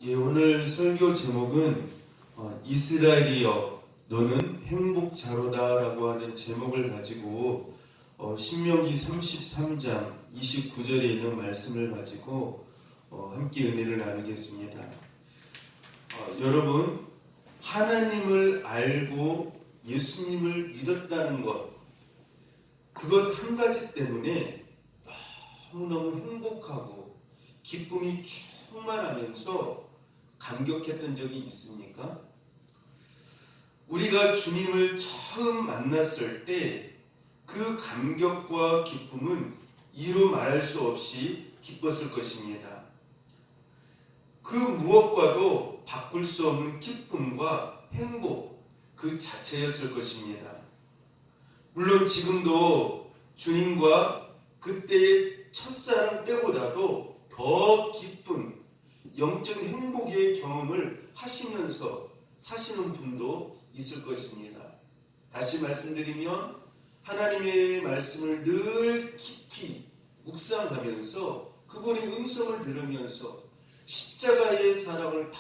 예, 오늘 설교 제목은 이스라엘이여 너는 행복자로다라고 하는 제목을 가지고 신명기 33장 29절에 있는 말씀을 가지고 함께 은혜를 나누겠습니다. 여러분, 하나님을 알고 예수님을 믿었다는 것, 그것 한 가지 때문에 너무너무 행복하고 기쁨이 충만하면서 감격했던 적이 있습니까? 우리가 주님을 처음 만났을 때 그 감격과 기쁨은 이루 말할 수 없이 기뻤을 것입니다. 그 무엇과도 바꿀 수 없는 기쁨과 행복 그 자체였을 것입니다. 물론 지금도 주님과 그때의 첫사랑 때보다도 더 깊은 영적 행복의 경험을 하시면서 사시는 분도 있을 것입니다. 다시 말씀드리면 하나님의 말씀을 늘 깊이 묵상하면서 그분의 음성을 들으면서 십자가의 사랑을 더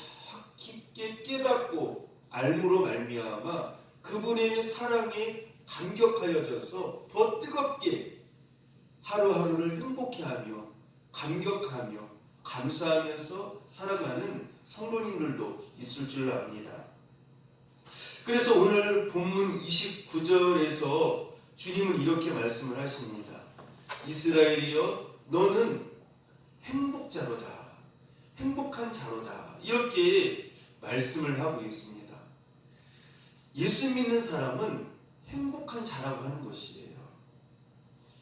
깊게 깨닫고 알므로 말미암아 그분의 사랑에 감격하여져서 더 뜨겁게 하루하루를 행복해하며 감격하며 감사하면서 살아가는 성도님들도 있을 줄 압니다. 그래서 오늘 본문 29절에서 주님은 이렇게 말씀을 하십니다. 이스라엘이여 너는 행복자로다. 행복한 자로다. 이렇게 말씀을 하고 있습니다. 예수 믿는 사람은 행복한 자라고 하는 것이에요.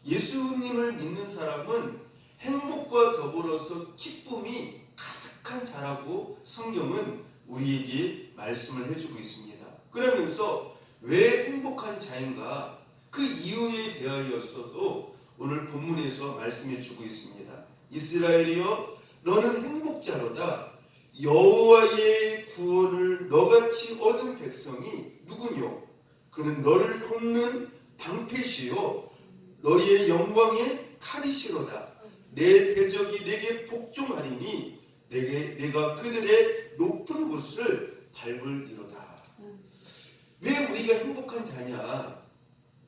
예수님을 믿는 사람은 행복과 더불어서 기쁨이 가득한 자라고 성경은 우리에게 말씀을 해주고 있습니다. 그러면서 왜 행복한 자인가? 그 이유에 대하여서도 오늘 본문에서 말씀해 주고 있습니다. 이스라엘이여 너는 행복자로다. 여호와의 구원을 너같이 얻은 백성이 누구뇨? 그는 너를 돕는 방패시요 너희의 영광의 칼이시로다. 내 대적이 내게 복종하리니 내가 그들의 높은 곳을 밟으리로다. 왜 우리가 행복한 자냐?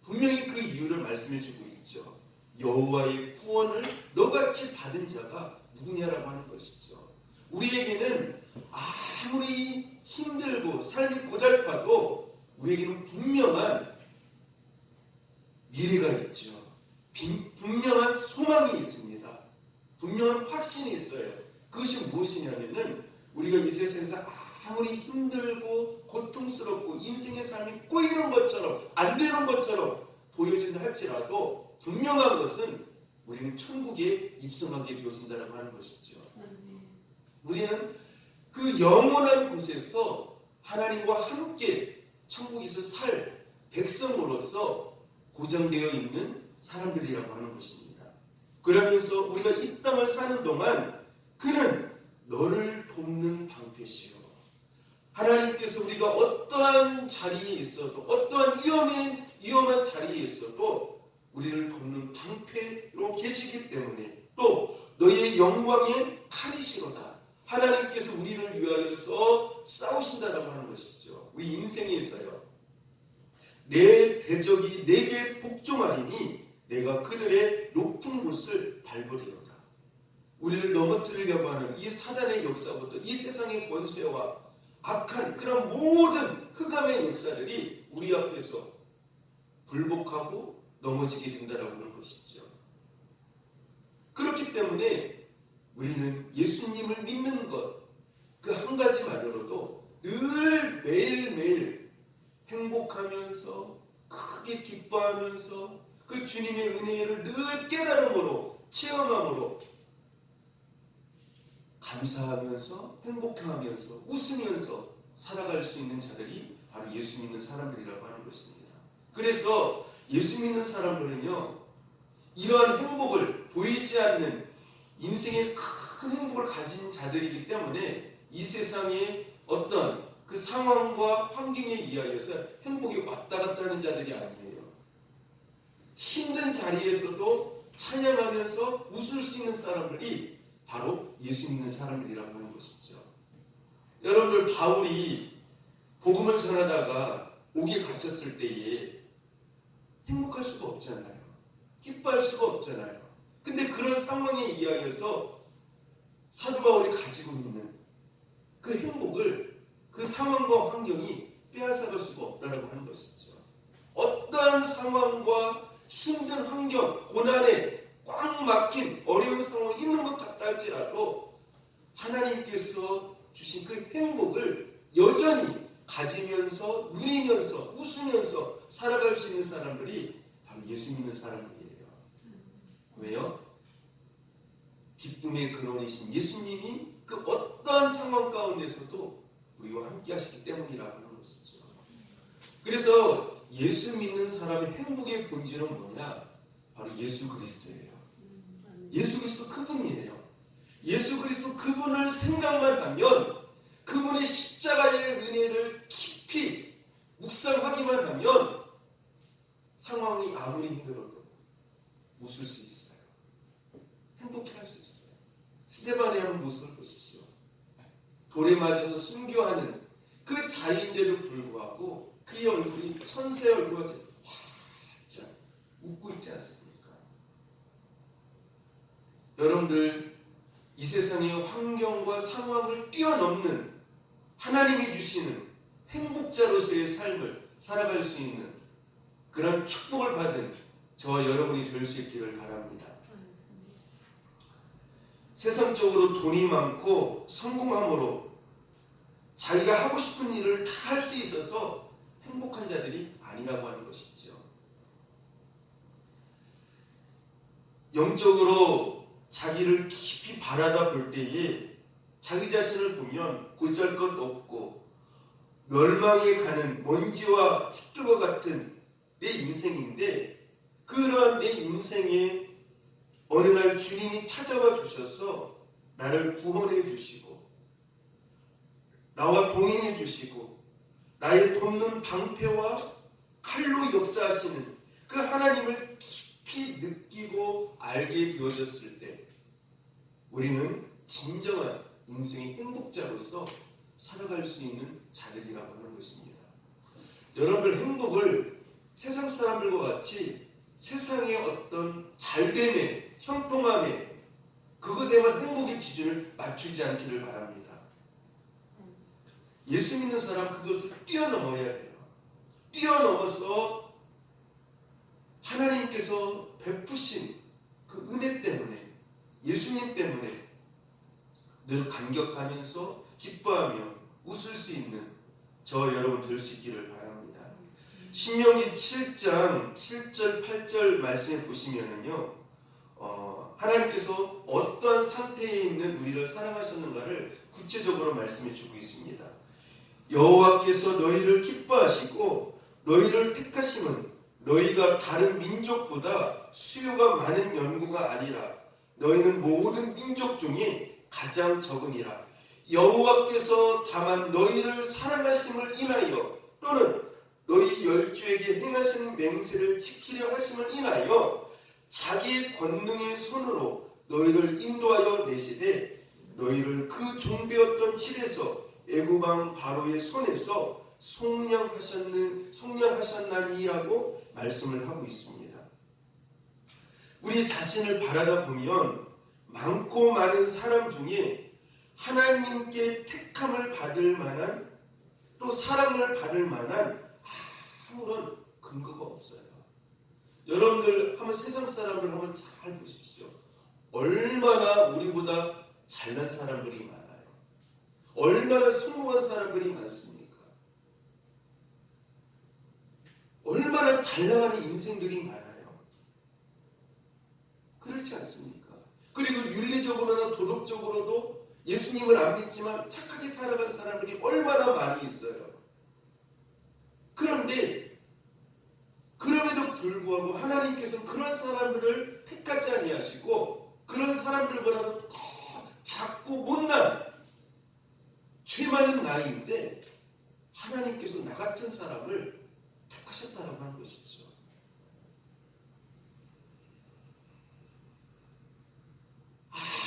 분명히 그 이유를 말씀해 주고 있죠. 여호와의 구원을 너같이 받은 자가 누구냐라고 하는 것이죠. 우리에게는 아무리 힘들고 삶이 고달파도 우리에게는 분명한 미래가 있죠. 분명한 소망이 있습니다. 분명한 확신이 있어요. 그것이 무엇이냐면은 우리가 이 세상에서 아무리 힘들고 고통스럽고 인생의 삶이 꼬이는 것처럼 안 되는 것처럼 보여진다 할지라도 분명한 것은 우리는 천국에 입성하게 되어진다고 하는 것이죠. 우리는 그 영원한 곳에서 하나님과 함께 천국에서 살 백성으로서 고정되어 있는 사람들이라고 하는 것입니다. 그러면서 우리가 이 땅을 사는 동안 그는 너를 돕는 방패시요. 하나님께서 우리가 어떠한 자리에 있어도 어떠한 위험한 자리에 있어도 우리를 돕는 방패로 계시기 때문에 또 너희의 영광의 칼이시로다. 하나님께서 우리를 위하여서 싸우신다라고 하는 것이죠. 우리 인생에서요. 내 대적이 내게 복종하리니 내가 그들의 높은 곳을 밟으리로다. 우리를 넘어뜨리려고 하는 이 사단의 역사부터 이 세상의 권세와 악한 그런 모든 흑암의 역사들이 우리 앞에서 굴복하고 넘어지게 된다라고 하는 것이죠. 그렇기 때문에 우리는 예수님을 믿는 것 그 한 가지만으로도 늘 매일매일 행복하면서 크게 기뻐하면서 그 주님의 은혜를 늘 깨달음으로 체험함으로 감사하면서 행복해하면서 웃으면서 살아갈 수 있는 자들이 바로 예수 믿는 사람들이라고 하는 것입니다. 그래서 예수 믿는 사람들은요 이러한 행복을 보이지 않는 인생의 큰 행복을 가진 자들이기 때문에 이 세상의 어떤 그 상황과 환경에 의하여서 행복이 왔다 갔다 하는 자들이 아니에요. 힘든 자리에서도 찬양하면서 웃을 수 있는 사람들이 바로 예수 믿는 사람들이라고 하는 것이죠. 여러분들 바울이 복음을 전하다가 옥에 갇혔을 때에 행복할 수가 없잖아요. 기뻐할 수가 없잖아요. 근데 그런 상황에 의하여서 사도 바울이 가지고 있는 그 행복을 그 상황과 환경이 빼앗아갈 수가 없다라고 하는 것이죠. 어떠한 상황과 힘든 환경, 고난에 꽉 막힌 어려운 상황이 있는 것 같다 할지라도 하나님께서 주신 그 행복을 여전히 가지면서 누리면서 웃으면서 살아갈 수 있는 사람들이 바로 예수 믿는 사람들이에요. 왜요? 기쁨의 근원이신 예수님이 그 어떠한 상황 가운데서도 우리와 함께 하시기 때문이라고 하는 것이죠. 그래서 예수 믿는 사람의 행복의 본질은 뭐냐? 바로 예수 그리스도예요. 예수 그리스도 그분이에요. 예수 그리스도 그분을 생각만 하면, 그분의 십자가의 은혜를 깊이 묵상하기만 하면 상황이 아무리 힘들어도 웃을 수 있어요. 행복해할 수 있어요. 스데반의 한 모습을 보십시오. 돌에 맞아서 순교하는 그 자리인데도 불구하고 그의 얼굴이 천사의 얼굴과 활짝 웃고 있지 않습니까? 여러분들, 이 세상의 환경과 상황을 뛰어넘는 하나님이 주시는 행복자로서의 삶을 살아갈 수 있는 그런 축복을 받은 저와 여러분이 될 수 있기를 바랍니다. 세상적으로 돈이 많고 성공함으로 자기가 하고 싶은 일을 다 할 수 있어서 행복한 자들이 아니라고 하는 것이죠. 영적으로 자기를 깊이 바라다 볼 때에 자기 자신을 보면 보잘것없고 멸망에 가는 먼지와 습들과 같은 내 인생인데, 그러한 내 인생에 어느 날 주님이 찾아와 주셔서 나를 구원해 주시고 나와 동행해 주시고 나의 돕는 방패와 칼로 역사하시는 그 하나님을 깊이 느끼고 알게 되어졌을 때 우리는 진정한 인생의 행복자로서 살아갈 수 있는 자들이라고 하는 것입니다. 여러분들, 행복을 세상 사람들과 같이 세상의 어떤 잘됨에, 형통함에, 그것에만 행복의 기준을 맞추지 않기를 바랍니다. 예수 믿는 사람 그것을 뛰어넘어야 돼요. 뛰어넘어서 하나님께서 베푸신 그 은혜 때문에, 예수님 때문에 늘 감격하면서 기뻐하며 웃을 수 있는 저 여러분 될 수 있기를 바랍니다. 신명기 7장 7절 8절 말씀에 보시면은요, 하나님께서 어떠한 상태에 있는 우리를 사랑하셨는가를 구체적으로 말씀해 주고 있습니다. 여호와께서 너희를 기뻐하시고 너희를 택하심은 너희가 다른 민족보다 수요가 많은 연고가 아니라 너희는 모든 민족 중에 가장 적으니라. 여호와께서 다만 너희를 사랑하심을 인하여 또는 너희 열주에게 행하시는 맹세를 지키려 하심을 인하여 자기의 권능의 손으로 너희를 인도하여 내시되 너희를 그 종되었던 칠에서 애굽왕 바로의 손에서 속량하셨나니라고 말씀을 하고 있습니다. 우리 자신을 바라다 보면 많고 많은 사람 중에 하나님께 택함을 받을 만한, 또 사랑을 받을 만한 아무런 근거가 없어요. 여러분들 한번 세상 사람들 한번 잘 보십시오. 얼마나 우리보다 잘난 사람들이 많아요. 얼마나 성공한 사람들이 많습니까? 얼마나 잘 나가는 인생들이 많아요. 그렇지 않습니까? 그리고 윤리적으로나 도덕적으로도 예수님을 안 믿지만 착하게 살아가는 사람들이 얼마나 많이 있어요. 그런데 그럼에도 불구하고 하나님께서 그런 사람들을 택하지 아니하시고 그런 사람들보다도 더 작고 못난 죄 많은 나이인데 하나님께서 나 같은 사람을 택하셨다라고 하는 것이죠.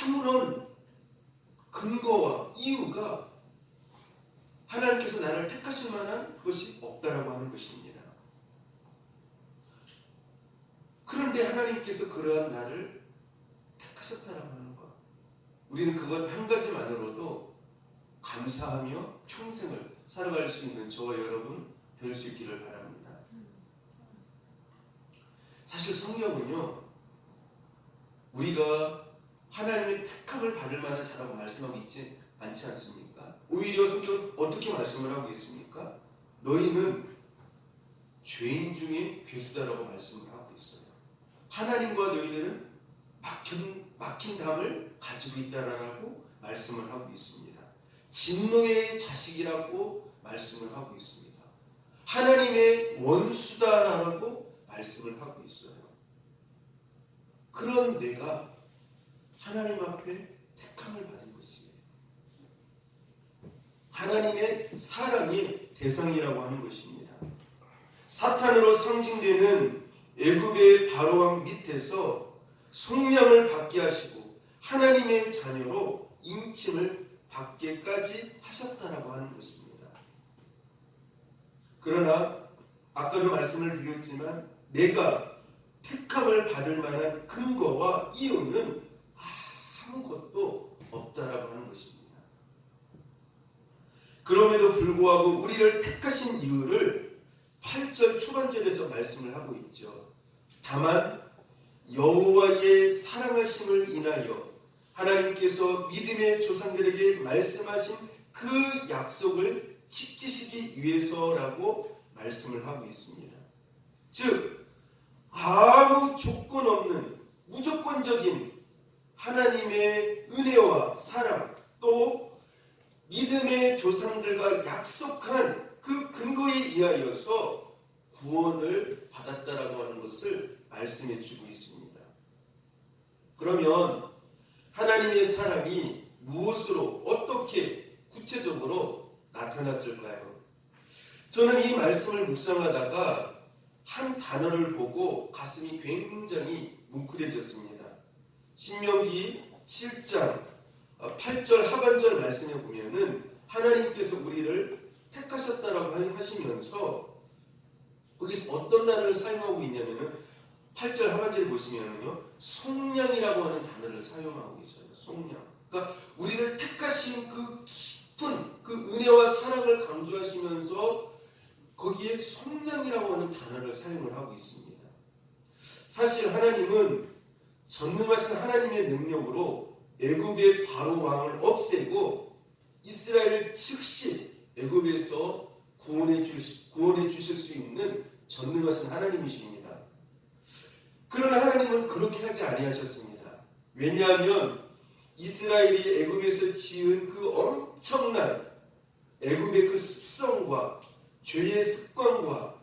아무런 근거와 이유가 하나님께서 나를 택하실 만한 것이 없다라고 하는 것입니다. 그런데 하나님께서 그러한 나를 택하셨다라고 하는 것, 우리는 그것 한 가지만으로도 감사하며 평생을 살아갈 수 있는 저와 여러분 될 수 있기를 바랍니다. 사실 성경은요, 우리가 하나님의 택함을 받을 만한 자라고 말씀하고 있지 않지 않습니까? 오히려 성경은 어떻게 말씀을 하고 있습니까? 너희는 죄인 중에 괴수다라고 말씀을 하고 있어요. 하나님과 너희들은 막힌 담을 가지고 있다라고 말씀을 하고 있습니다. 진노의 자식이라고 말씀을 하고 있습니다. 하나님의 원수다라고 말씀을 하고 있어요. 그런 내가 하나님 앞에 택함을 받은 것이에요. 하나님의 사랑의 대상이라고 하는 것입니다. 사탄으로 상징되는 애굽의 바로왕 밑에서 속량을 받게 하시고 하나님의 자녀로 인침을 받게까지 하셨다라고 하는 것입니다. 그러나 아까도 말씀을 드렸지만 내가 택함을 받을 만한 근거와 이유는 아무것도 없다라고 하는 것입니다. 그럼에도 불구하고 우리를 택하신 이유를 8절 초반절에서 말씀을 하고 있죠. 다만 여호와의 사랑하심을 인하여 하나님께서 믿음의 조상들에게 말씀하신 그 약속을 지키시기 위해서라고 말씀을 하고 있습니다. 즉 아무 조건 없는 무조건적인 하나님의 은혜와 사랑, 또 믿음의 조상들과 약속한 그 근거에 의하여서 구원을 받았다라고 하는 것을 말씀해 주고 있습니다. 그러면 하나님의 사랑이 무엇으로 어떻게 구체적으로 나타났을까요? 저는 이 말씀을 묵상하다가 한 단어를 보고 가슴이 굉장히 뭉클해졌습니다. 신명기 7장 8절 하반절 말씀에 보면은 하나님께서 우리를 택하셨다라고 하시면서 거기서 어떤 단어를 사용하고 있냐면은 8절 하반절에 보시면은요, 속량이라고 하는 단어를 사용하고 있어요. 속량. 그러니까 우리를 택하신 그 깊은 그 은혜와 사랑을 강조하시면서 거기에 속량이라고 하는 단어를 사용을 하고 있습니다. 사실 하나님은 전능하신 하나님의 능력으로 애굽의 바로 왕을 없애고 이스라엘을 즉시 애굽에서 구원해 주실 수 있는 전능하신 하나님이십니다. 그러나 하나님은 그렇게 하지 아니하셨습니다. 왜냐하면 이스라엘이 애굽에서 지은 그 엄청난 애굽의 그 습성과 죄의 습관과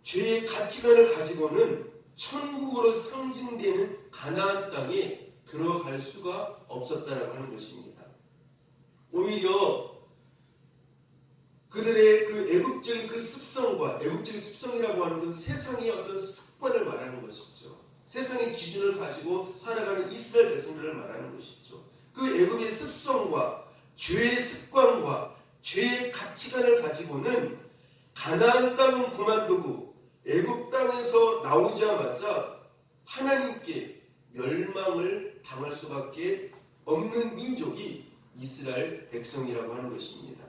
죄의 가치관을 가지고는 천국으로 상징되는 가나안 땅에 들어갈 수가 없었다라고 하는 것입니다. 오히려 그들의 그 애국적인 그 습성과 애국적인 습성이라고 하는 것은 세상의 어떤 습관을 말하는 것이죠. 세상의 기준을 가지고 살아가는 이스라엘 백성들을 말하는 것이죠. 그 애국의 습성과 죄의 습관과 죄의 가치관을 가지고는 가나안 땅은 그만두고 애국 땅에서 나오자마자 하나님께 멸망을 당할 수밖에 없는 민족이 이스라엘 백성이라고 하는 것입니다.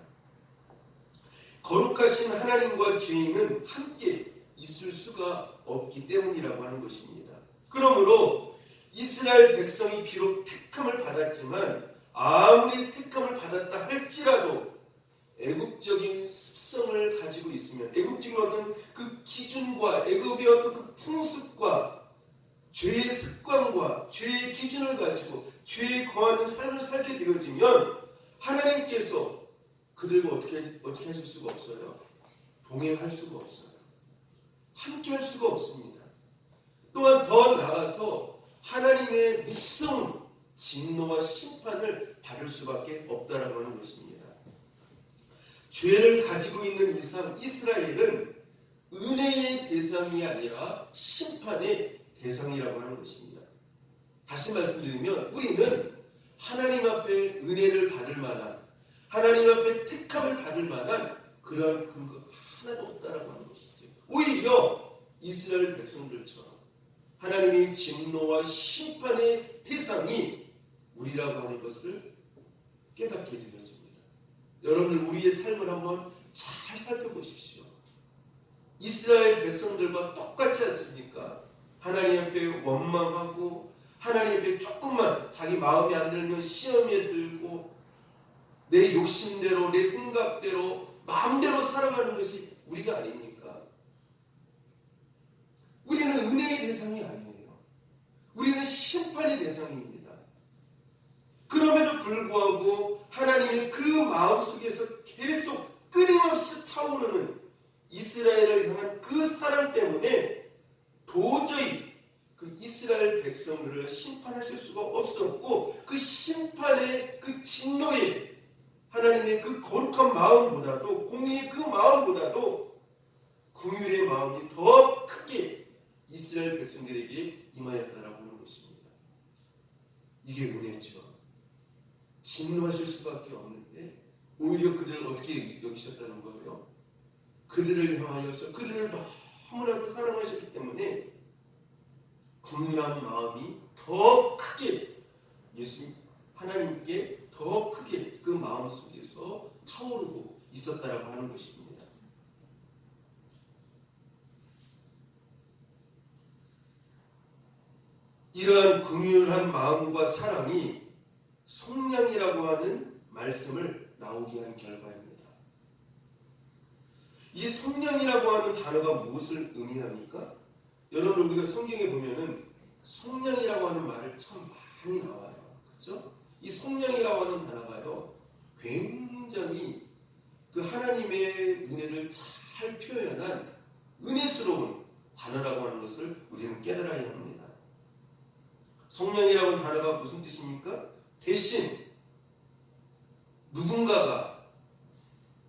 거룩하신 하나님과 죄인은 함께 있을 수가 없기 때문이라고 하는 것입니다. 그러므로 이스라엘 백성이 비록 택함을 받았지만 아무리 택함을 받았다 할지라도 애국적인 습성을 가지고 있으면 애국적인 어떤 그 기준과 애국의 어떤 그 풍습과 죄의 습관과 죄의 기준을 가지고 죄에 거하는 삶을 살게 되어지면 하나님께서 그들과 어떻게 하실 수가 없어요? 동행할 수가 없어요. 함께 할 수가 없습니다. 또한 더 나아가서 하나님의 무서운 진노와 심판을 받을 수밖에 없다라고 하는 것입니다. 죄를 가지고 있는 이상 이스라엘은 은혜의 대상이 아니라 심판의 대상이라고 하는 것입니다. 다시 말씀드리면 우리는 하나님 앞에 은혜를 받을 만한, 하나님 앞에 택함을 받을 만한 그러한 근거 하나도 없다라고 하는 것이죠. 오히려 이스라엘 백성들처럼 하나님의 진노와 심판의 대상이 우리라고 하는 것을 깨닫게 되어집니다. 여러분들 우리의 삶을 한번 잘 살펴보십시오. 이스라엘 백성들과 똑같지 않습니까? 하나님 앞에 원망하고 하나님 앞에 조금만 자기 마음에 안 들면 시험에 들고 내 욕심대로 내 생각대로 마음대로 살아가는 것이 우리가 아닙니까? 우리는 은혜의 대상이 아니에요. 우리는 심판의 대상입니다. 그럼에도 불구하고 하나님의 그 마음속에서 계속 끊임없이 타오르는 이스라엘을 향한 그 사랑 때문에 도저히 그 이스라엘 백성들을 심판하실 수가 없었고 그 심판의 그 진노의 하나님의 그 거룩한 마음보다도 공의의 그 마음보다도 긍휼의 마음이 더 크게 이스라엘 백성들에게 임하였다라고 하는 것입니다. 이게 은혜죠. 진노하실 수밖에 없는데 오히려 그들을 어떻게 여기셨다는 거예요? 그들을 향하여서 그들을 너무나도 사랑하셨기 때문에 긍휼한 마음이 더 크게 예수님 하나님께 더 크게 그 마음 속에서 타오르고 있었다라고 하는 것입니다. 이러한 긍휼한 마음과 사랑이 속량이라고 하는 말씀을 나오게 한 결과입니다. 이 속량이라고 하는 단어가 무엇을 의미합니까? 여러분 우리가 성경에 보면은 속량이라고 하는 말을 참 많이 나와요. 그렇죠? 이 속량이라고 하는 단어가요 굉장히 그 하나님의 은혜를 잘 표현한 은혜스러운 단어라고 하는 것을 우리는 깨달아야 합니다. 속량이라고 하는 단어가 무슨 뜻입니까? 대신 누군가가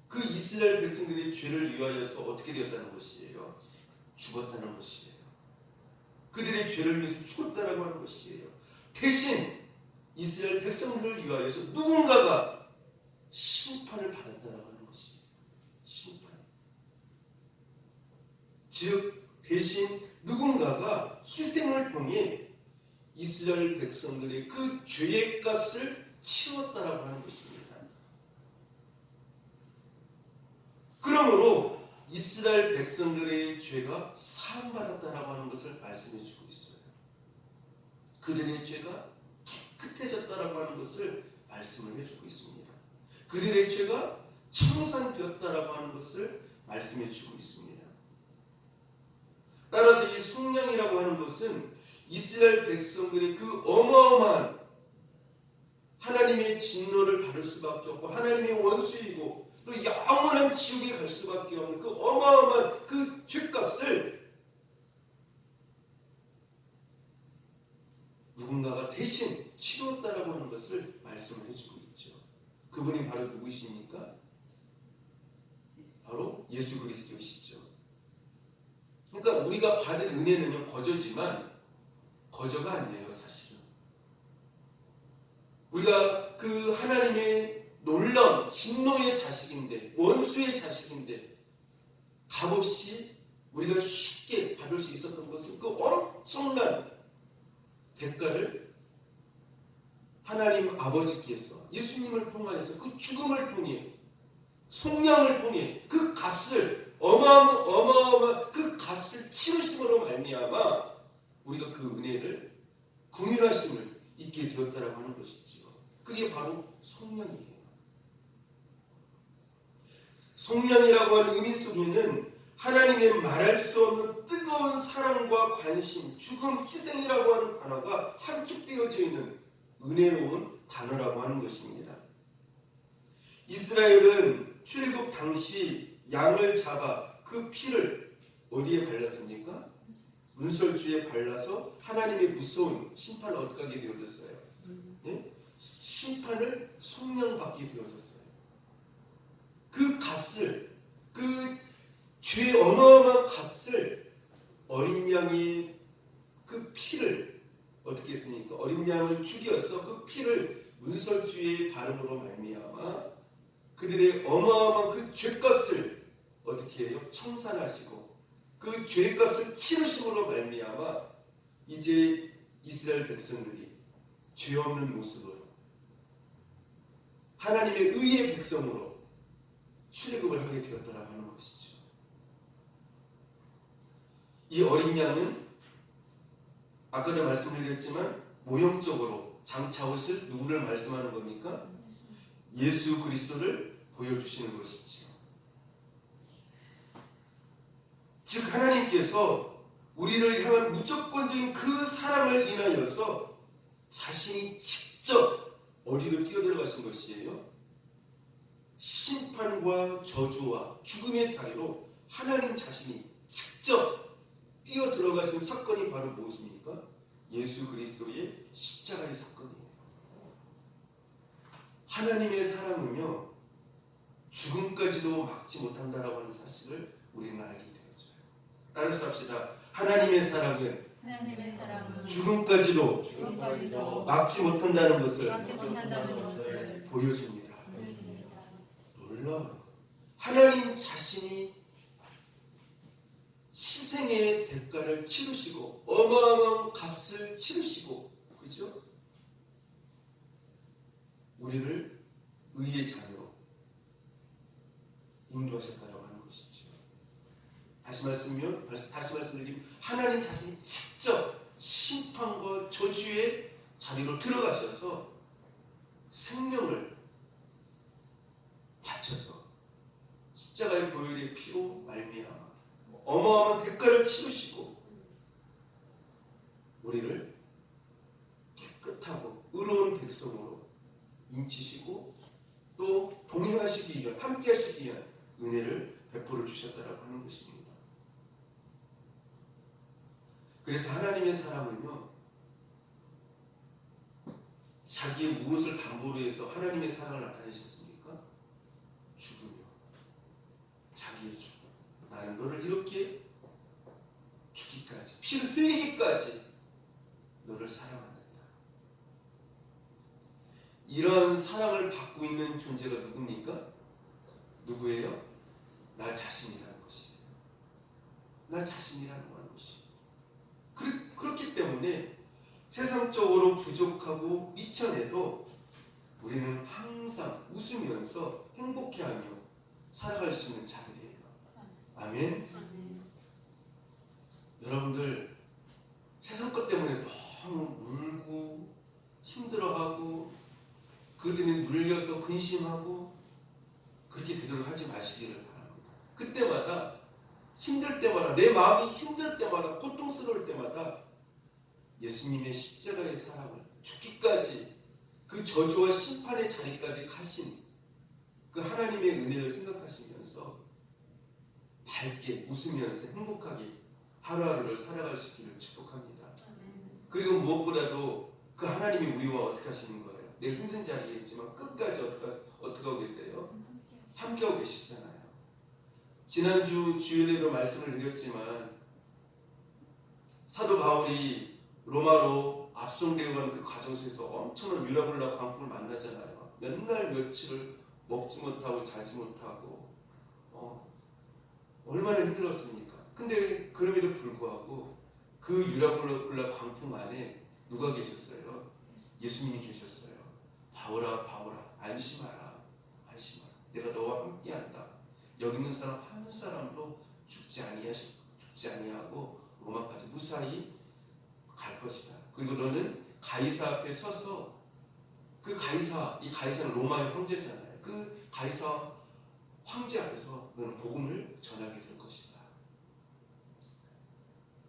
그 이스라엘 백성들의 죄를 위하여서 어떻게 되었다는 것이에요? 죽었다는 것이에요. 그들의 죄를 위해서 죽었다라고 하는 것이에요. 대신 이스라엘 백성들을 위하여서 누군가가 심판을 받았다라고 하는 것이에요. 심판. 즉 대신 누군가가 희생을 통해 이스라엘 백성들의 그 죄의 값을 치웠다라고 하는 것입니다. 그러므로 이스라엘 백성들의 죄가 사함받았다라고 하는 것을 말씀해 주고 있어요. 그들의 죄가 깨끗해졌다라고 하는 것을 말씀을 해주고 있습니다. 그들의 죄가 청산되었다라고 하는 것을 말씀해 주고 있습니다. 따라서 이 속량이라고 하는 것은 이스라엘 백성들의 그 어마어마한 하나님의 진노를 받을 수밖에 없고 하나님의 원수이고 또 영원한 지옥에 갈 수밖에 없는 그 어마어마한 그 죄값을 누군가가 대신 치렀다라고 하는 것을 말씀을 해주고 있죠. 그분이 바로 누구이십니까? 바로 예수 그리스도이시죠. 그러니까 우리가 받은 은혜는요 거저지만 거저가 아니에요 사실은. 우리가 그 하나님의 놀라운 진노의 자식인데 원수의 자식인데 값없이 우리가 쉽게 받을 수 있었던 것은 그 엄청난 대가를 하나님 아버지께서 예수님을 통하여서 그 죽음을 통해 속량을 통해 그 값을 어마어마한 그 값을 치르심으로 말미암아 우리가 그 은혜를 긍휼하심을 잊게 되었다라고 하는 것이지요. 그게 바로 속량이에요. 속량이라고 하는 의미 속에는 하나님의 말할 수 없는 뜨거운 사랑과 관심, 죽음, 희생이라고 하는 단어가 함축되어져 있는 은혜로운 단어라고 하는 것입니다. 이스라엘은 출애굽 당시 양을 잡아 그 피를 어디에 발랐습니까? 문설주에 발라서 하나님의 무서운 심판을 어떻게 하게 되어졌어요? 예? 심판을 속량받게 되어졌어요. 그 값을 그 죄의 어마어마한 값을 어린 양의 그 피를 어떻게 했습니까? 어린 양을 죽여서 그 피를 문설주의 바름으로 말미암아 그들의 어마어마한 그 죄값을 어떻게 해요? 청산하시고 그 죄값을 치르심으로 말미암아 이제 이스라엘 백성들이 죄 없는 모습으로 하나님의 의의 백성으로 출애굽을 하게 되었다라고 하는 것이죠. 이 어린 양은 아까도 말씀드렸지만 모형적으로 장차오실 누구를 말씀하는 겁니까? 예수 그리스도를 보여주시는 것이죠. 즉 하나님께서 우리를 향한 무조건적인 그 사랑을 인하여서 자신이 직접 어디로 뛰어들어가신 것이에요? 심판과 저주와 죽음의 자리로 하나님 자신이 직접 뛰어들어가신 사건이 바로 무엇입니까? 예수 그리스도의 십자가의 사건이에요. 하나님의 사랑은요 죽음까지도 막지 못한다라고 하는 사실을 우리는 알게 되어져요. 따라서 합시다. 하나님의 사랑은 죽음까지도 막지 못한다는 것을 보여줍니다. 놀라워요. 하나님 자신이 희생의 대가를 치르시고 어마어마한 값을 치르시고 그죠? 우리를 의의 자녀로 인도하셨다라고 하는 것이죠. 다시 말씀드리면 하나님 자신이 직접 심판과 저주의 자리로 들어가셔서 생명을 바쳐서 십자가의 보혈의 피로 말미암아 어마어마한 대가를 치르시고 우리를 깨끗하고 의로운 백성으로 인치시고 또 동행하시기 위한 함께하시기 위한 은혜를 베풀어 주셨다라고 하는 것입니다. 그래서 하나님의 사랑은요 자기의 무엇을 담보로 해서 하나님의 사랑을 나타내셨습니까? 죽음이요. 자기의 죽음. 나는 너를 이렇게 죽기까지 피를 흘리기까지 너를 사랑한다. 이런 사랑을 받고 있는 존재가 누굽니까? 누구예요? 나 자신이라는 것이에요. 나 자신이라는 것이에요. 그렇기 때문에 세상적으로 부족하고 미천해도 우리는 항상 웃으면서 행복해하며 살아갈 수 있는 자들이에요. 아멘. 여러분들 세상 것 때문에 너무 울고 힘들어하고 그것 때문에 눌려서 근심하고 그렇게 되도록 하지 마시기를 바랍니다. 그때마다 힘들 때마다 내 마음이 힘들 때마다 고통스러울 때마다 예수님의 십자가의 사랑을 죽기까지 그 저주와 심판의 자리까지 가신 그 하나님의 은혜를 생각하시면서 밝게 웃으면서 행복하게 하루하루를 살아갈 수 있기를 축복합니다. 그리고 무엇보다도 그 하나님이 우리와 어떻게 하시는 거예요? 내 힘든 자리에 있지만 끝까지 어떻게 하고 계세요? 함께하고 계시잖아요. 지난주 주일에도 말씀을 드렸지만 사도 바울이 로마로 압송되어 가는 그 과정 속에서 엄청난 유라굴라 광풍을 만나잖아요. 몇 날 며칠을 먹지 못하고 자지 못하고 얼마나 힘들었습니까? 근데 그럼에도 불구하고 그 유라굴라 광풍 안에 누가 계셨어요? 예수님이 계셨어요. 바울아 바울아 안심하라. 안심하라. 내가 너와 함께한다. 여기 있는 사람 한 사람도 죽지 아니하고 로마까지 무사히 갈 것이다. 그리고 너는 가이사 앞에 서서 이 가이사는 로마의 황제잖아요. 그 가이사 황제 앞에서 너는 복음을 전하게 될 것이다.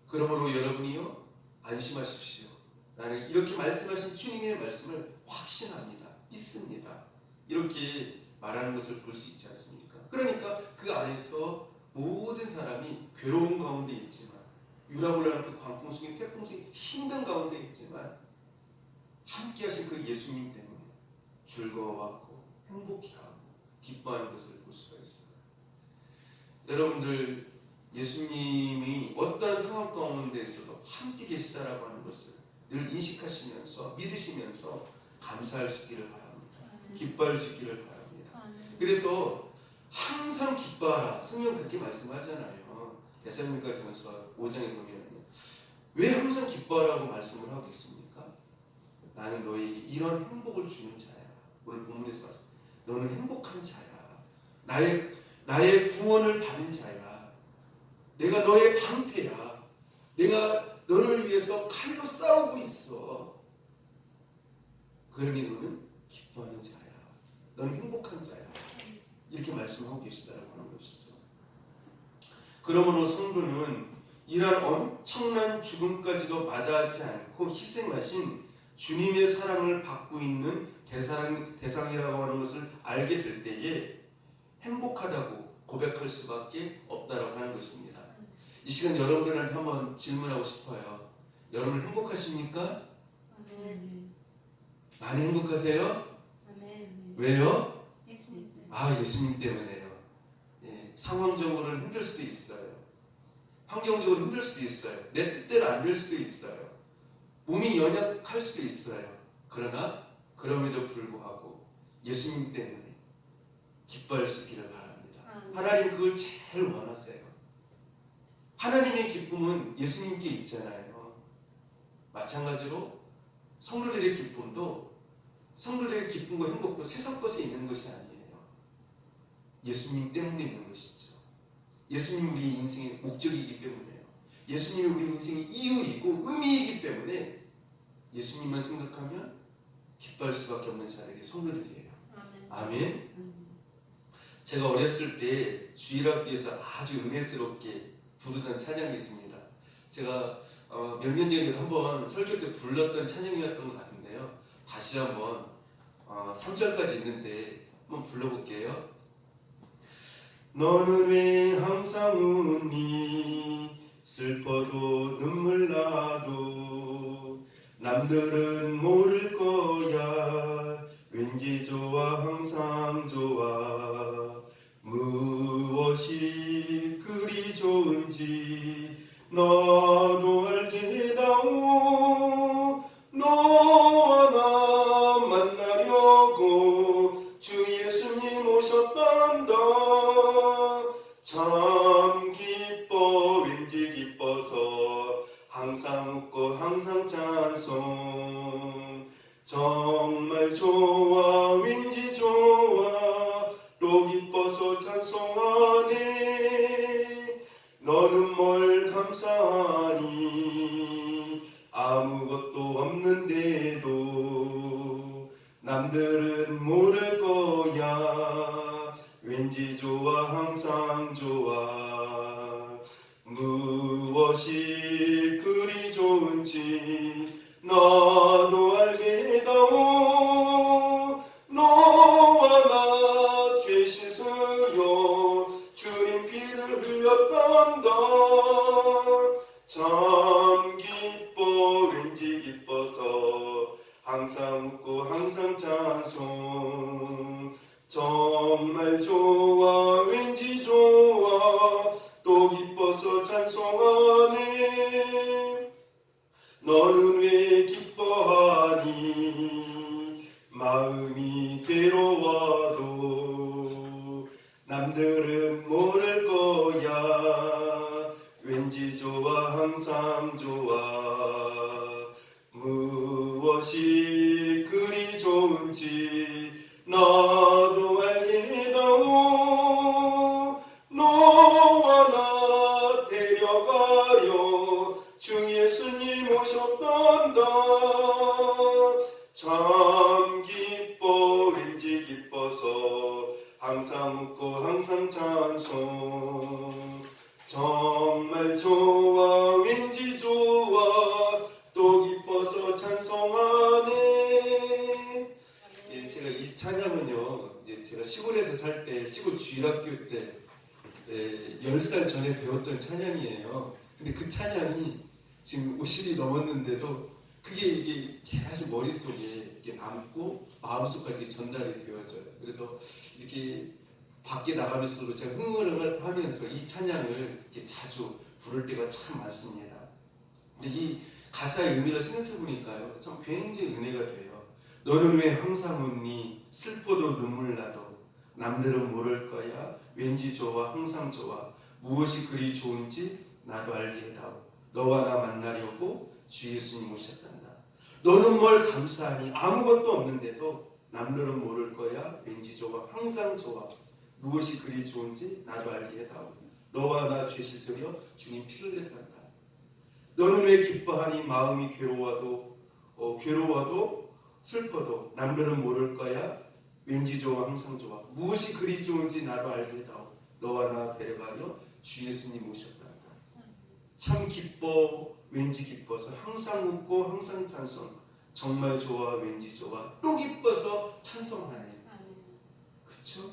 그러므로 여러분이요 안심하십시오. 나는 이렇게 말씀하신 주님의 말씀을 확신합니다. 믿습니다. 이렇게 말하는 것을 볼 수 있지 않습니까? 그러니까 그 안에서 모든 사람이 괴로운 가운데 있지만 유라굴라는 그 광풍 속에 태풍 속에 힘든 가운데 있지만 함께 하신 그 예수님 때문에 즐거워하고 행복해하고 기뻐하는 것을 볼 수가 있습니다. 여러분들 예수님이 어떠한 상황 가운데에서도 함께 계시다라고 하는 것을 늘 인식하시면서 믿으시면서 감사할 수 있기를 바랍니다. 기뻐할 수 있기를 바랍니다. 그래서 항상 기뻐하라. 성경 그렇게 말씀하잖아요. 데살로니가 전서 5장에 보면 왜 항상 기뻐하라고 말씀을 하고 있습니까? 나는 너에게 이런 행복을 주는 자야. 오늘 본문에서 봤어. 너는 행복한 자야. 나의 구원을 받은 자야. 내가 너의 방패야. 내가 너를 위해서 칼로 싸우고 있어. 그러니 너는 기뻐하는 자야. 너는 행복한 자야. 이렇게 말씀하고 계시다라고 하는 것이죠. 그러므로 성도는 이러한 엄청난 죽음까지도 마다하지 않고 희생하신 주님의 사랑을 받고 있는 대상이라고 하는 것을 알게 될 때에 행복하다고 고백할 수밖에 없다라고 하는 것입니다. 이 시간 여러분들한테 한번 질문하고 싶어요. 여러분 행복하십니까? 많이 행복하세요? 왜요? 예수님 때문에요. 상황적으로는 힘들 수도 있어요. 환경적으로 힘들 수도 있어요. 내 뜻대로 안 될 수도 있어요. 몸이 연약할 수도 있어요. 그러나 그럼에도 불구하고 예수님 때문에 기뻐할 수 있기를 바랍니다. 하나님 그걸 제일 원하세요. 하나님의 기쁨은 예수님께 있잖아요. 마찬가지로 성도들의 기쁨도 성도들의 기쁨과 행복도 세상 것에 있는 것이 아니에요. 예수님 때문에 있는 것이죠. 예수님 우리 인생의 목적이기 때문에요. 예수님이 우리 인생의 이유이고 의미이기 때문에 예수님만 생각하면 기뻐할 수밖에 없는 자들이 성도들이에요. 아멘. 제가 어렸을 때 주일학교에서 아주 은혜스럽게 부르던 찬양이 있습니다. 제가 몇 년 전에 한번 설교 때 불렀던 찬양이었던 것 같은데요. 다시 한번 3절까지 있는데 한번 불러볼게요. 너는 왜 항상 웃니 슬퍼도 눈물 나도 남들은 모를 거야 왠지 좋아 항상 좋아 무엇이 그리 좋은지 너도 알게다오 너와 나 만나려고 주 예수님 오셨단다 참 기뻐 왠지 기뻐서 항상 웃고 항상 찬송 정말 좋아 왠지 좋아 또 기뻐서 찬송하네 너는 뭘 감사하니 아무것도 없는데도 남들은 모를 거야 왠지 좋아 항상 좋아 무엇이 그리 좋은지 나도 알게다오 너와 나 죄 씻으려 주님 피를 흘렸단다 참 기뻐 왠지 기뻐서 항상 웃고 항상 찬송 정말 좋아 왠지 좋아 또 기뻐서 찬송하네 너는 왜 기뻐하니 마음이 괴로워도 남들은 모를 거야 왠지 좋아 항상 좋아 무엇이 그리 좋은지 나도 알게다오 너와 나 데려가려 주 예수님 오셨단다 참 기뻐 왠지 기뻐서 항상 웃고 항상 찬송 정말 좋아 왠지 좋아 또 기뻐서 찬송하네 제가 이 찬양은요 이제 제가 시골에서 살 때 시골 주일학교 때 10살 전에 배웠던 찬양이에요. 근데 그 찬양이 지금 50이 넘었는데도 그게 이게 계속 머릿속에 이렇게 남고 마음속까지 전달이 되어져요. 그래서 이렇게 밖에 나가면서도 제가 흥얼흥얼 하면서 이 찬양을 이렇게 자주 부를 때가 참 많습니다. 근데 이 가사의 의미를 생각해 보니까요, 참 굉장히 은혜가 돼요. 너는 왜 항상 웃니? 슬퍼도 눈물 나도 남들은 모를 거야. 왠지 좋아, 항상 좋아. 무엇이 그리 좋은지 나도 알게 해다오. 너와 나 만나려고 주 예수님 오셨단다. 너는 뭘 감사하니? 아무것도 없는데도 남들은 모를 거야. 왠지 좋아, 항상 좋아. 무엇이 그리 좋은지 나도 알게 해다오. 너와 나 죄 씻으려 주님 피를 흘렸단다. 너는 왜 기뻐하니? 마음이 괴로워도 슬퍼도 남들은 모를 거야. 왠지 좋아, 항상 좋아. 무엇이 그리 좋은지 나도 알게 해다오. 너와 나 데려가려 주 예수님 오셨단다. 참 기뻐, 왠지 기뻐서 항상 웃고 항상 찬송. 정말 좋아, 왠지 좋아. 또 기뻐서 찬송하네. 그쵸?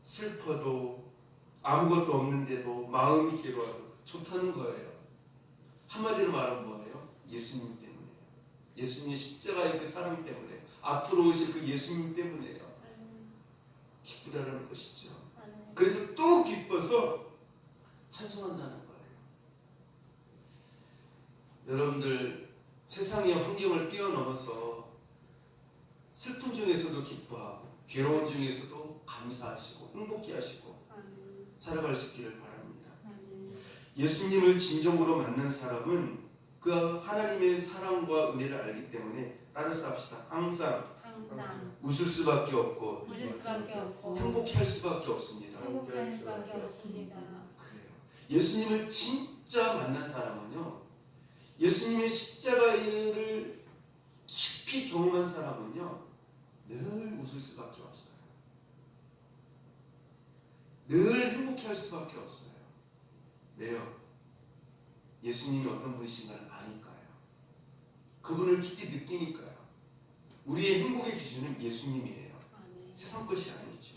슬퍼도 아무것도 없는데도 마음이 괴로워도 좋다는 거예요. 한마디로 말하면 뭐예요? 예수님 때문에요. 예수님의 십자가의 그 사랑 때문에, 앞으로 오실 그 예수님 때문에요. 기쁘다는 것이죠. 그래서 또 기뻐서 찬송한다는 거예요. 여러분들 세상의 환경을 뛰어넘어서 슬픔 중에서도 기뻐하고 괴로운 중에서도 감사하시고 행복해하시고 살아갈 수 있기를 바랍니다. 예수님을 진정으로 만난 사람은 그 하나님의 사랑과 은혜를 알기 때문에 따라서 합시다. 항상 웃을 수밖에 없고 행복할 수밖에 없습니다. 그래요. 예수님을 진짜 만난 사람은요, 예수님의 십자가를 깊이 경험한 사람은요, 늘 웃을 수밖에 없어요. 늘 행복할 수밖에 없어요. 왜요? 예수님이 어떤 분이신가를 아니까요. 그분을 깊이 느끼니까요. 우리의 행복의 기준은 예수님이에요. 세상 것이 아니죠.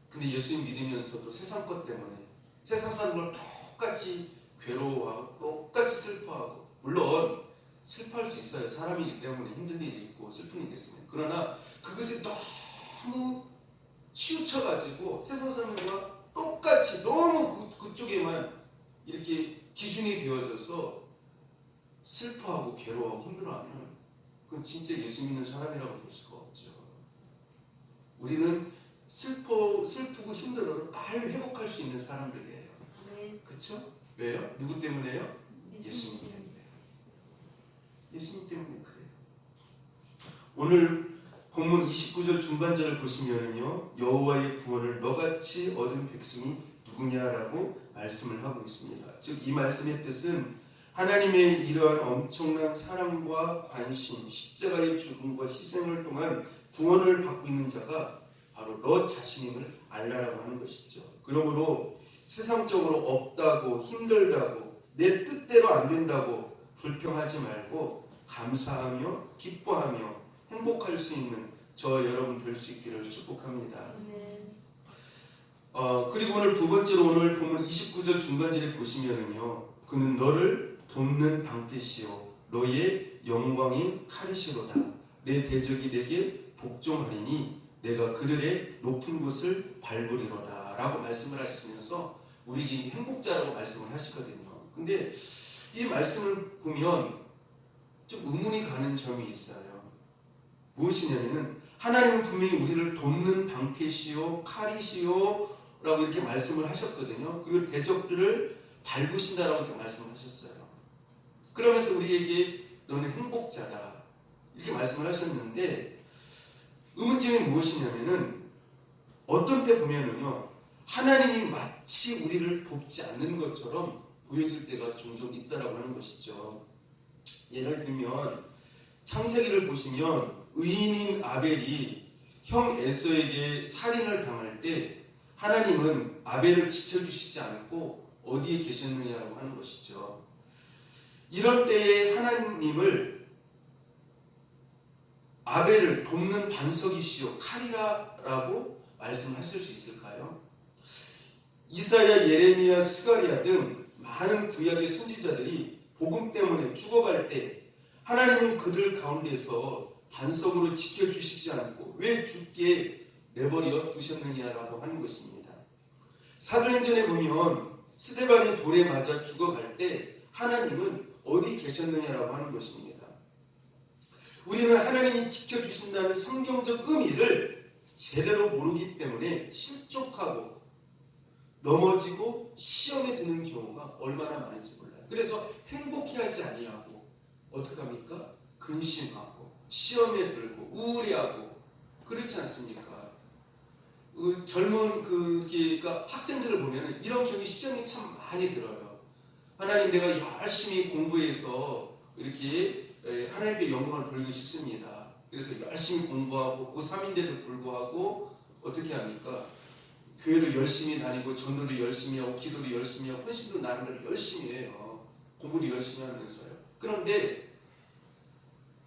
근데 예수님 믿으면서도 세상 것 때문에 세상 사는 걸 똑같이 괴로워하고 똑같이 슬퍼하고, 물론 슬퍼할 수 있어요. 사람이기 때문에 힘든 일이 있고 슬픈 일이 있으면. 그러나 그것에 너무 치우쳐가지고 세상 사람과 똑같이 너무 그쪽에만 이렇게 기준이 되어져서 슬퍼하고 괴로워하고 힘들어하면 그건 진짜 예수 믿는 사람이라고 볼 수가 없죠. 우리는 슬프고 힘들어도 잘 회복할 수 있는 사람들이에요. 그렇죠? 왜요? 누구 때문에요? 예수님 때문에. 예수님 때문에 그래요. 오늘 본문 29절 중반절을 보시면요, 여호와의 구원을 너같이 얻은 백성이 누구냐라고 말씀을 하고 있습니다. 즉 이 말씀의 뜻은 하나님의 이러한 엄청난 사랑과 관심, 십자가의 죽음과 희생을 통한 구원을 받고 있는 자가 바로 너 자신임을 알라라고 하는 것이죠. 그러므로 세상적으로 없다고, 힘들다고, 내 뜻대로 안 된다고 불평하지 말고 감사하며 기뻐하며 행복할 수 있는 저 여러분 될 수 있기를 축복합니다. 그리고 오늘 두 번째로 오늘 본문 29절 중간절에 보시면은요, 그는 너를 돕는 방패시요 너의 영광이 칼이시로다. 내 대적이 내게 복종하리니 내가 그들의 높은 곳을 밟으리로다 라고 말씀을 하시면서 우리에게 이제 행복자라고 말씀을 하시거든요. 근데 이 말씀을 보면 좀 의문이 가는 점이 있어요. 무엇이냐면은 하나님은 분명히 우리를 돕는 방패시요 칼이시요 라고 이렇게 말씀을 하셨거든요. 그리고 대적들을 밟으신다라고 이렇게 말씀을 하셨어요. 그러면서 우리에게 너는 행복자다 이렇게 말씀을 하셨는데, 의문점이 무엇이냐면은 어떤 때 보면은요, 하나님이 마치 우리를 돕지 않는 것처럼 보여질 때가 종종 있다라고 하는 것이죠. 예를 들면 창세기를 보시면 의인인 아벨이 형 에서에게 살인을 당할 때 하나님은 아벨을 지켜주시지 않고 어디에 계셨느냐라고 하는 것이죠. 이럴 때에 하나님을 아벨을 돕는 반석이시오 칼이라라고 말씀하실 수 있을까요? 이사야, 예레미야, 스가랴 등 많은 구약의 선지자들이 복음 때문에 죽어갈 때 하나님은 그들 가운데서 반석으로 지켜주시지 않고 왜 죽게 내버려 두셨느냐라고 하는 것입니다. 사도행전에 보면 스데반이 돌에 맞아 죽어갈 때 하나님은 어디 계셨느냐라고 하는 것입니다. 우리는 하나님이 지켜주신다는 성경적 의미를 제대로 모르기 때문에 실족하고 넘어지고 시험에 드는 경우가 얼마나 많은지 몰라요. 그래서 행복해하지 아니하고 어떻게 합니까? 근심하고 시험에 들고 우울해하고 그렇지 않습니까? 젊은 그러니까 학생들을 보면 이런 경우 시험이 참 많이 들어요. 하나님, 내가 열심히 공부해서 이렇게 하나님께 영광을 돌리고 싶습니다. 그래서 열심히 공부하고 고3인데도 불구하고 어떻게 합니까? 교회를 열심히 다니고 전도를 열심히 하고 기도를 열심히 하고 헌신도 나름대로 열심히 해요. 공부를 열심히 하면서요. 그런데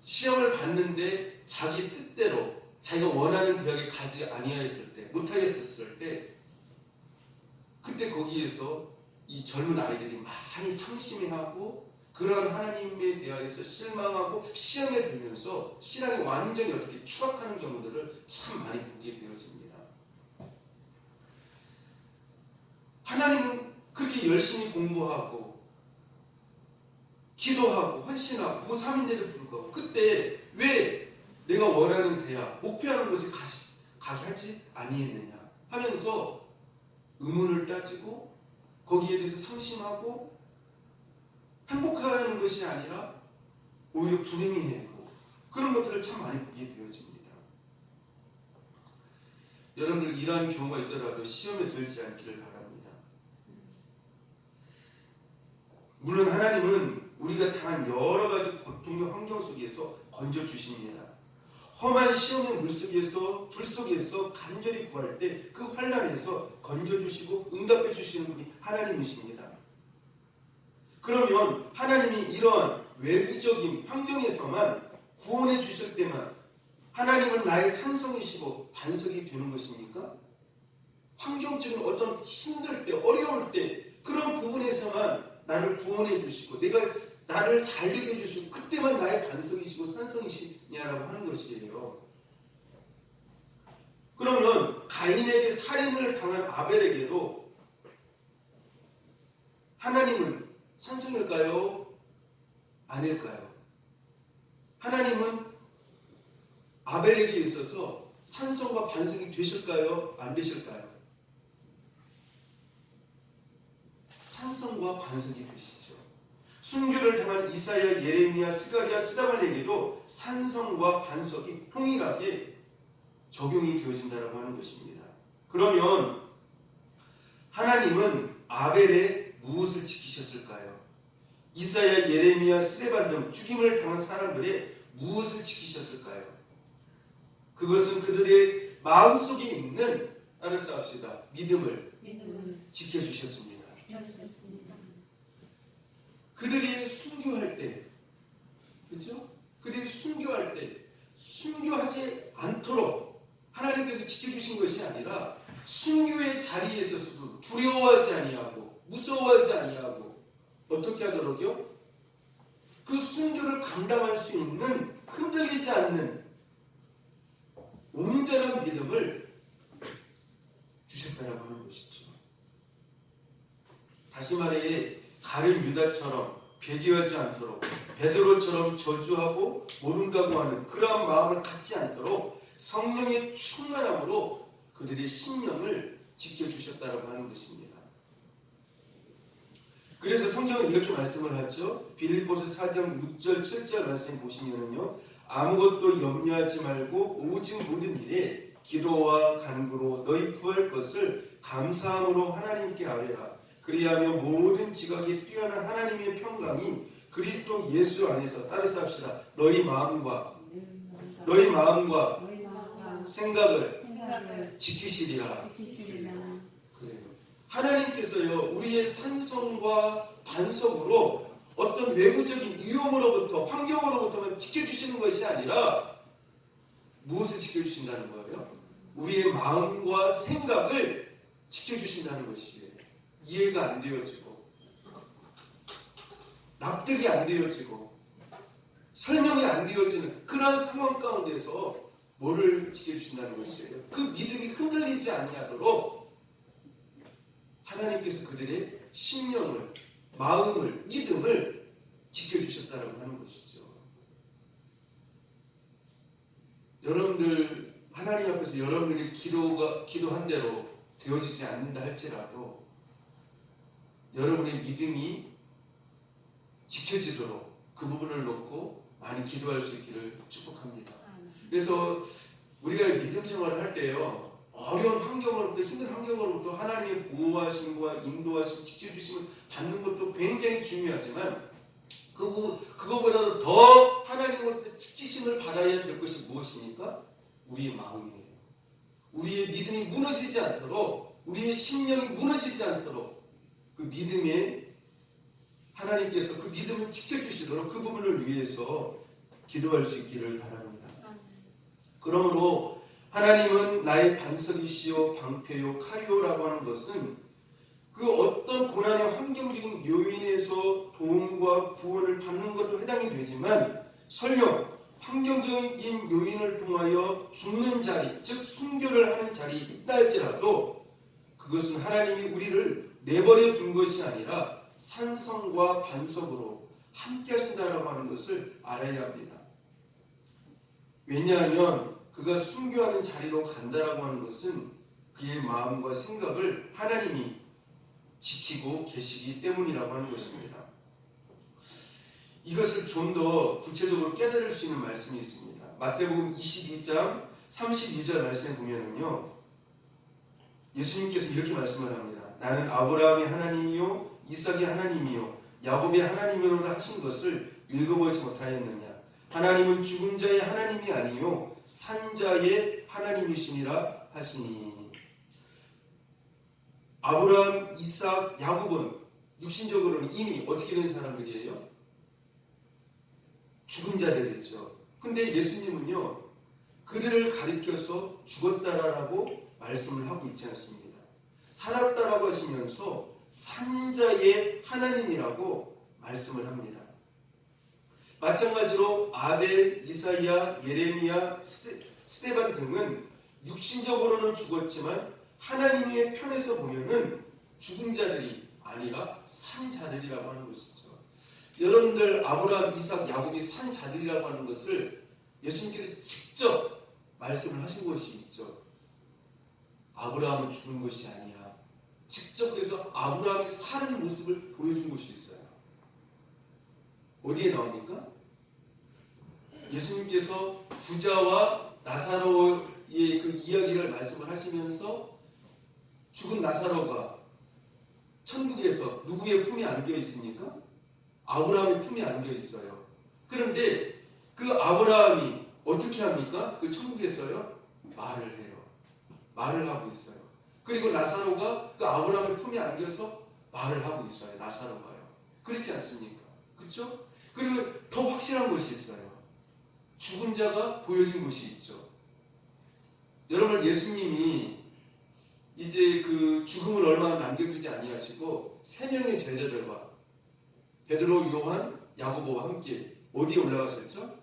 시험을 봤는데 자기 뜻대로 자기가 원하는 대학에 가지 아니하였을 때, 못하겠었을 때, 그때 거기에서 이 젊은 아이들이 많이 상심해하고 그러한 하나님에 대하여서 실망하고 시험에 들면서 신앙이 완전히 어떻게 추락하는 경우들을 참 많이 보게 되어집니다. 하나님은 그렇게 열심히 공부하고 기도하고 헌신하고 고3인데도 불구하고 그때 왜 내가 원하는 대학, 목표하는 곳에 가게 하지 아니했느냐 하면서 의문을 따지고 거기에 대해서 상심하고 행복하는 것이 아니라 오히려 불행해하고 그런 것들을 참 많이 보게 되어집니다. 여러분들 이러한 경우가 있더라도 시험에 들지 않기를 바랍니다. 물론 하나님은 우리가 당한 여러 가지 고통의 환경 속에서 건져주십니다. 험한 시험의 물속에서 불 속에서 간절히 구할 때 그 환난에서 건져주시고 응답해 주시는 분이 하나님이십니다. 그러면 하나님이 이러한 외부적인 환경에서만 구원해 주실 때만 하나님은 나의 산성이시고 반석이 되는 것입니까? 환경적인 어떤 힘들 때 어려울 때 그런 부분에서만 나를 구원해 주시고 내가 나를 잘되게 해주시고 그때만 나의 반석이시고 산성이시냐라고 하는 것이에요. 그러면 가인에게 살인을 당한 아벨에게도 하나님은 산성일까요? 아닐까요? 하나님은 아벨에게 있어서 산성과 반석이 되실까요? 안 되실까요? 산성과 반석이 되시죠. 순교를 당한 이사야, 예레미야, 스가랴, 스다반에게도 산성과 반석이 동일하게 적용이 되어진다고 하는 것입니다. 그러면 하나님은 아벨의 무엇을 지키셨을까요? 이사야, 예레미야, 스데반 등 죽임을 당한 사람들의 무엇을 지키셨을까요? 그것은 그들의 마음속에 있는 따라서 합시다. 믿음을 지켜주셨습니다. 그들이 순교할 때, 그렇죠? 그들이 순교할 때 순교하지 않도록 하나님께서 지켜주신 것이 아니라 순교의 자리에 있어서도 두려워하지 아니하고 무서워하지 아니하고 어떻게 하도록요? 그 순교를 감당할 수 있는 흔들리지 않는 온전한 믿음을 주셨다라고 하는 것이죠. 다시 말해 가룟 유다처럼 배교하지 않도록 베드로처럼 저주하고 모른다고 하는 그러한 마음을 갖지 않도록 성령의 충만함으로 그들의 심령을 지켜주셨다라고 하는 것입니다. 그래서 성경은 이렇게 말씀을 하죠. 빌립보서 4장 6절 7절 말씀 보시면은요. 아무것도 염려하지 말고 오직 모든 일에 기도와 간구로 너희 구할 것을 감사함으로 하나님께 아뢰라. 그리하면 모든 지각이 뛰어난 하나님의 평강이 그리스도 예수 안에서 따라서 합시다. 너희 마음과 생각을 지키시리라. 그래요. 하나님께서요 우리의 산성과 반석으로 어떤 외부적인 위험으로부터 환경으로부터만 지켜주시는 것이 아니라 무엇을 지켜주신다는 거예요? 우리의 마음과 생각을 지켜주신다는 것이에요. 이해가 안 되어지고 납득이 안 되어지고 설명이 안 되어지는 그런 상황 가운데서 뭐를 지켜주신다는 것이에요? 그 믿음이 흔들리지 아니하도록 하나님께서 그들의 심령을, 마음을, 믿음을 지켜주셨다고 하는 것이죠. 여러분들 하나님 앞에서 여러분들이 기도한 대로 되어지지 않는다 할지라도 여러분의 믿음이 지켜지도록 그 부분을 놓고 많이 기도할 수 있기를 축복합니다. 그래서 우리가 믿음 생활을 할 때요, 어려운 환경으로부터, 힘든 환경으로부터 하나님의 보호하심과 인도하심, 지켜주심을 받는 것도 굉장히 중요하지만 그거보다도 더 하나님으로부터 지키심을 받아야 될 것이 무엇입니까? 우리의 마음이에요. 우리의 믿음이 무너지지 않도록, 우리의 심령이 무너지지 않도록 그 믿음에 하나님께서 그 믿음을 지켜주시도록 그 부분을 위해서 기도할 수 있기를 바랍니다. 그러므로 하나님은 나의 반석이시요 방패요 칼이요라고 하는 것은 그 어떤 고난의 환경적인 요인에서 도움과 구원을 받는 것도 해당이 되지만 설령 환경적인 요인을 통하여 죽는 자리, 즉 순교를 하는 자리에 있다 할지라도 그것은 하나님이 우리를 내버려 둔 것이 아니라 산성과 반석으로 함께 하신다라고 하는 것을 알아야 합니다. 왜냐하면 그가 순교하는 자리로 간다라고 하는 것은 그의 마음과 생각을 하나님이 지키고 계시기 때문이라고 하는 것입니다. 이것을 좀 더 구체적으로 깨달을 수 있는 말씀이 있습니다. 마태복음 22장 32절 말씀에 보면은요, 예수님께서 이렇게 말씀을 합니다. 나는 아브라함의 하나님이요 이삭의 하나님이요 야곱의 하나님이로다 하신 것을 읽어보지 못하였느냐. 하나님은 죽은 자의 하나님이 아니요 산자의 하나님이시니라 하시니. 아브라함, 이삭, 야곱은 육신적으로는 이미 어떻게 된 사람들이에요? 죽은 자들이죠. 근데 예수님은요, 그들을 가리켜서 죽었다라고 말씀을 하고 있지 않습니다. 살았다라고 하시면서 산자의 하나님이라고 말씀을 합니다. 마찬가지로 아벨, 이사야, 예레미야, 스데반 등은 육신적으로는 죽었지만 하나님의 편에서 보면은 죽은 자들이 아니라 산 자들이라고 하는 것이죠. 여러분들 아브라함, 이삭, 야곱이 산 자들이라고 하는 것을 예수님께서 직접 말씀을 하신 것이 있죠. 아브라함은 죽은 것이 아니야. 직접 그래서 아브라함이 사는 모습을 보여준 것이 있어요. 어디에 나옵니까? 예수님께서 부자와 나사로의 그 이야기를 말씀을 하시면서 죽은 나사로가 천국에서 누구의 품에 안겨 있습니까? 아브라함의 품에 안겨 있어요. 그런데 그 아브라함이 어떻게 합니까? 그 천국에서요, 말을 해요. 말을 하고 있어요. 그리고 나사로가 그 아브라함의 품에 안겨서 말을 하고 있어요. 나사로가요. 그렇지 않습니까? 그렇죠? 그리고 더 확실한 것이 있어요. 죽은 자가 보여진 것이 있죠. 여러분, 예수님이 이제 그 죽음을 얼마 남겨두지 아니하시고 세 명의 제자들과 베드로, 요한, 야고보와 함께 어디에 올라가셨죠?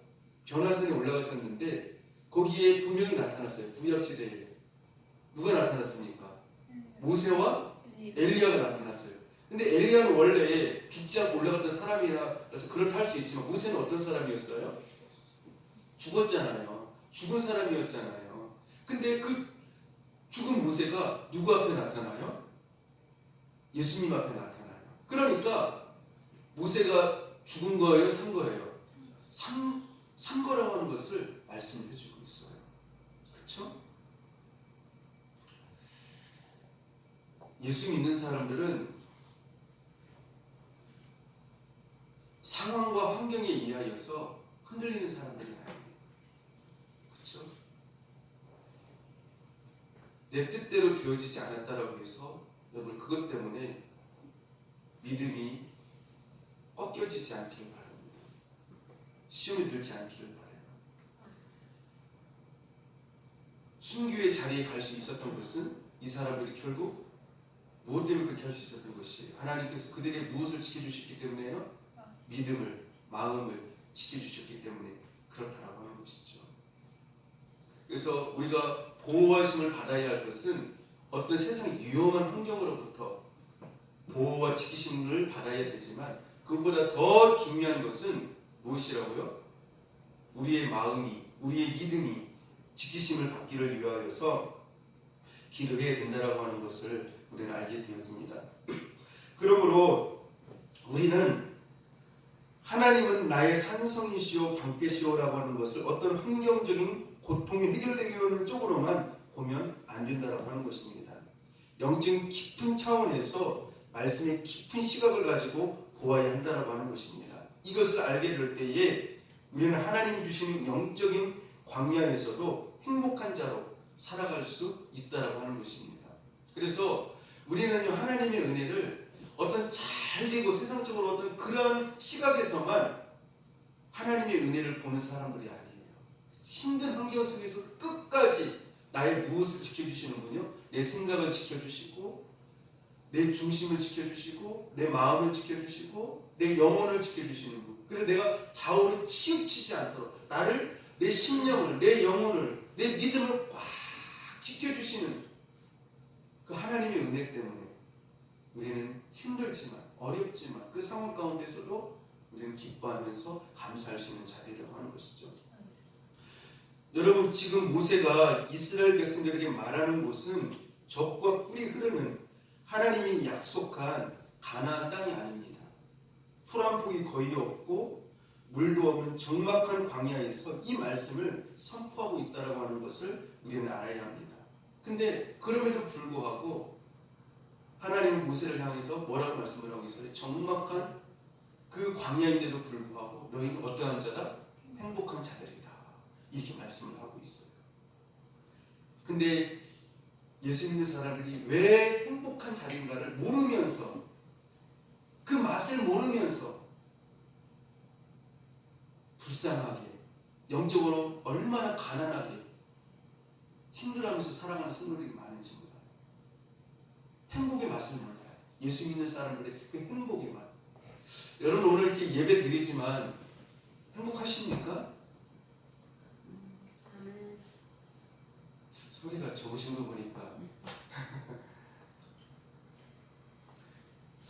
변화산에 올라가셨는데 거기에 두 명이 나타났어요. 구약시대에. 누가 나타났습니까? 모세와 엘리야가 나타났어요. 근데 엘리야는 원래 죽지 않고 올라갔던 사람이라서 그렇다 할 수 있지만 모세는 어떤 사람이었어요? 죽었잖아요. 죽은 사람이었잖아요. 근데 그 죽은 모세가 누구 앞에 나타나요? 예수님 앞에 나타나요. 그러니까 모세가 죽은 거예요? 산 거예요? 산 거라고 하는 것을 말씀을 해주고 있어요. 그렇죠? 예수 믿는 사람들은 상황과 환경에 의하여서 흔들리는 사람들이 아니에요. 그렇죠? 내 뜻대로 되어지지 않았다라고 해서 여러분 그것 때문에 믿음이 꺾여지지 않기를 바랍니다. 시험에 들지 않기를 바라요. 순교의 자리에 갈 수 있었던 것은 이 사람들이 결국 무엇 때문에 그렇게 할 수 있었던 것이에요? 하나님께서 그들의 무엇을 지켜주셨기 때문에요? 믿음을, 마음을 지켜주셨기 때문에 그렇다라고 하는 것이죠. 그래서 우리가 보호하심을 받아야 할 것은 어떤 세상 위험한 환경으로부터 보호와 지키심을 받아야 되지만 그것보다 더 중요한 것은 무엇이라고요? 우리의 마음이, 우리의 믿음이 지키심을 받기를 위하여서 기도해야 된다라고 하는 것을 우리는 알게 되어집니다. 그러므로 우리는 하나님은 나의 산성이시오 방패시오라고 하는 것을 어떤 환경적인 고통이 해결되기 위한 쪽으로만 보면 안 된다라고 하는 것입니다. 영적인 깊은 차원에서 말씀의 깊은 시각을 가지고 보아야 한다라고 하는 것입니다. 이것을 알게 될 때에 우리는 하나님 주시는 영적인 광야에서도 행복한 자로 살아갈 수 있다라고 하는 것입니다. 그래서 우리는 하나님의 은혜를 어떤 잘되고 세상적으로 어떤 그런 시각에서만 하나님의 은혜를 보는 사람들이 아니에요. 힘든 환경 속에서 끝까지 나의 무엇을 지켜주시는군요. 내 생각을 지켜주시고 내 중심을 지켜주시고 내 마음을 지켜주시고 내 영혼을 지켜주시는 분. 그래서 내가 좌우로 치우치지 않도록 나를 내 심령을 내 영혼을 내 믿음을 꽉 지켜주시는 그 하나님의 은혜 때문에 우리는 힘들지만 어렵지만 그 상황 가운데서도 우리는 기뻐하면서 감사할 수 있는 자리라고 하는 것이죠. 여러분 지금 모세가 이스라엘 백성들에게 말하는 곳은 젖과 꿀이 흐르는 하나님이 약속한 가나안 땅이 아닙니다. 풀 한 폭이 거의 없고 물도 없는 적막한 광야에서 이 말씀을 선포하고 있다라고 하는 것을 우리는 알아야 합니다. 근데 그럼에도 불구하고 하나님은 모세를 향해서 뭐라고 말씀을 하고 있어요? 적막한 그 광야인데도 불구하고 너희는 어떠한 자다? 행복한 자들이다. 이렇게 말씀을 하고 있어요. 근데 예수 믿는 사람들이 왜 행복한 자리인가를 모르면서 그 맛을 모르면서 불쌍하게 영적으로 얼마나 가난하게 힘들어하면서 살아가는 성도들이 많은지 몰라요. 행복의 맛을 몰라요. 예수 믿는 사람들의 그 행복의 맛. 여러분 오늘 이렇게 예배 드리지만 행복하십니까? 소리가 적으신 거 보니까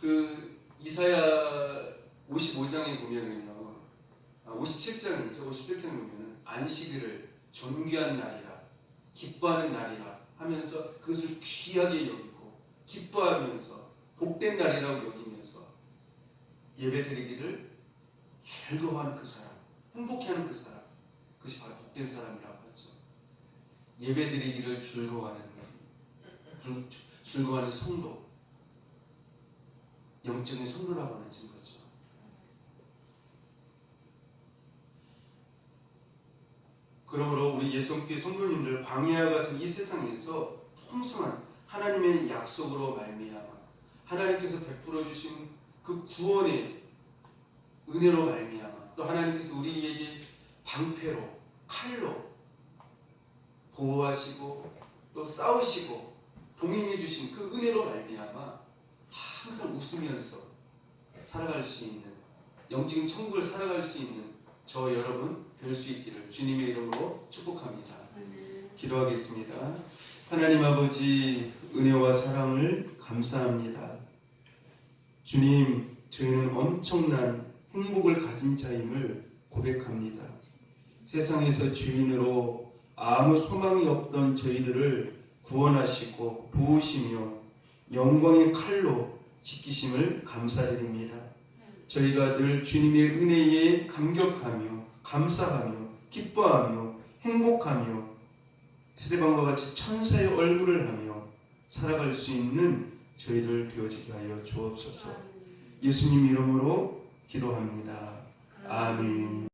그 이사야 55장에 보면은요 57장이죠. 57장에 보면은 안식일을 존귀한 날이라 기뻐하는 날이라 하면서 그것을 귀하게 여기고 기뻐하면서 복된 날이라고 여기면서 예배드리기를 즐거워하는 그 사람, 행복해하는 그 사람, 그것이 바로 복된 사람이라고 하죠. 예배드리기를 즐거워하는 성도, 영적인 성도라고 하는 거죠. 그러므로 우리 예수님께 성도님들 광야와 같은 이 세상에서 풍성한 하나님의 약속으로 말미암아 하나님께서 베풀어 주신 그 구원의 은혜로 말미암아 또 하나님께서 우리에게 방패로 칼로 보호하시고 또 싸우시고 동행해 주신 그 은혜로 말미암아 항상 웃으면서 살아갈 수 있는 영적인 천국을 살아갈 수 있는 저 여러분 될 수 있기를 주님의 이름으로 축복합니다. 기도하겠습니다. 하나님 아버지 은혜와 사랑을 감사합니다. 주님 저희는 엄청난 행복을 가진 자임을 고백합니다. 세상에서 주인으로 아무 소망이 없던 저희들을 구원하시고 도우시며 영광의 칼로 지키심을 감사드립니다. 저희가 늘 주님의 은혜에 감격하며 감사하며 기뻐하며 행복하며 스데반과 같이 천사의 얼굴을 하며 살아갈 수 있는 저희들 되어지게 하여 주옵소서. 예수님 이름으로 기도합니다. 아멘.